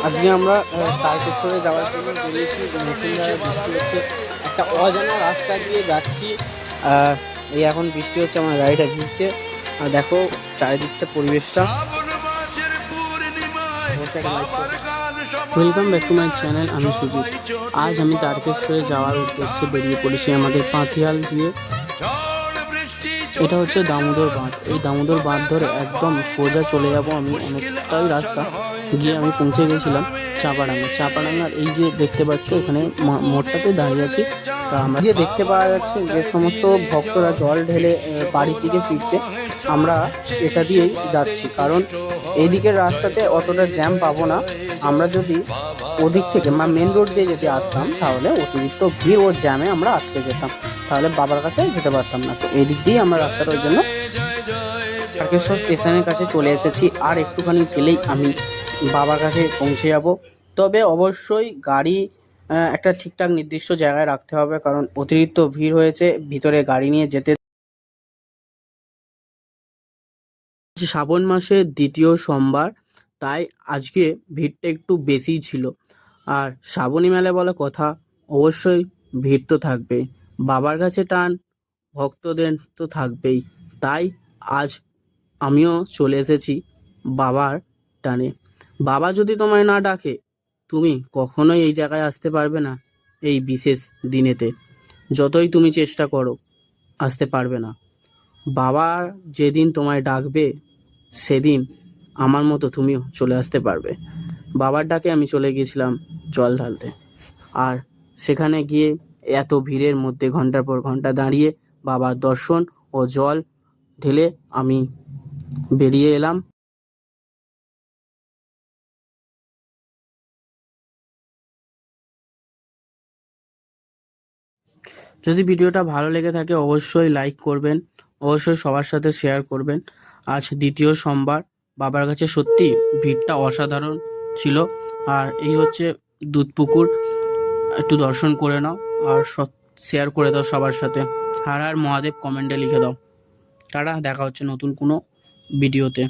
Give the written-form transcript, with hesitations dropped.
আজকে আমরা তারকেশ্বরে যাওয়ার জন্য বেরিয়েছি। মুসুলধারে বৃষ্টি হচ্ছে, একটা অজানা রাস্তা দিয়ে যাচ্ছি। এই এখন বৃষ্টি হচ্ছে, আমার গাড়িটা ভিজছে। আর দেখো চারিদিকটা পরিবেশটা। Welcome back to my channel, আমি সুজিত। আজ আমি তারকেশ্বরে যাওয়ার উদ্দেশ্যে বেরিয়ে পড়েছি আমাদের পাতিয়াল দিয়ে। এটা হচ্ছে দামোদর বাঁধ। এই দামোদর বাঁধ ধরে একদম সোজা চলে যাব আমি। অনেকটাই রাস্তা গিয়ে আমি পৌঁছে গেছিলাম চাপাডাঙ্গার এই যে দেখতে পাচ্ছ, এখানে মোড়টাতে দাঁড়িয়ে আছি। আমরা যে দেখতে পাওয়া যাচ্ছে যে সমস্ত ভক্তরা জল ঢেলে বাড়ির দিকে ফিরছে, আমরা এটা দিয়েই যাচ্ছি। কারণ এই দিকের রাস্তাতে অতটা জ্যাম পাবো না। আমরা যদি ওদিক থেকে মেন রোড দিয়ে যদি আসতাম, তাহলে অতিরিক্ত ভিড় ও জ্যামে আমরা আটকে যেতাম, তাহলে বাবার কাছে যেতে পারতাম না। তো এই দিক দিয়ে আমরা রাস্তার ওই জন্য তারকেশ্বর স্টেশনের কাছে চলে এসেছি। আর একটুখানি গেলেই আমি বাবার কাছে পৌঁছে যাব। তবে অবশ্যই গাড়ি একটা ঠিকঠাক নির্দিষ্ট জায়গায় রাখতে হবে, কারণ অতিরিক্ত ভিড় হয়েছে, ভিতরে গাড়ি নিয়ে যেতে। শ্রাবণ মাসের দ্বিতীয় সোমবার, তাই আজকে ভিড়টা একটু বেশিই ছিল। আর শ্রাবণী মেলা বলে কথা, অবশ্যই ভিড় তো থাকবেই। বাবার কাছে টান ভক্তদের তো থাকবেই। তাই আজ আমিও চলে এসেছি বাবার টানে। বাবা যদি তোমায় না ডাকে, তুমি কখনোই এই জায়গায় আসতে পারবে না। এই বিশেষ দিনেতে যতই তুমি চেষ্টা করো, আসতে পারবে না। বাবা যেদিন তোমায় ডাকবে, সেদিন আমার মতো তুমিও চলে আসতে পারবে। বাবার ডাকে আমি চলে গিয়েছিলাম জল ঢালতে। আর সেখানে গিয়ে এত ভিড়ের মধ্যে ঘন্টার পর ঘন্টা দাঁড়িয়ে বাবার দর্শন ও জল ঢেলে আমি বেরিয়ে এলাম। যদি ভিডিওটা ভালো লেগে থাকে, অবশ্যই লাইক করবেন, অবশ্যই সবার সাথে শেয়ার করবেন। আজ দ্বিতীয় সোমবার, বাবার কাছে সত্যি ভিড়টা অসাধারণ ছিল। আর এই হচ্ছে দুধপুকুর, একটু দর্শন করে নাও আর শেয়ার করে দাও সবার সাথে। হর হর মহাদেব কমেন্টে লিখে দাও। টাটা, দেখা হচ্ছে নতুন কোনো ভিডিওতে।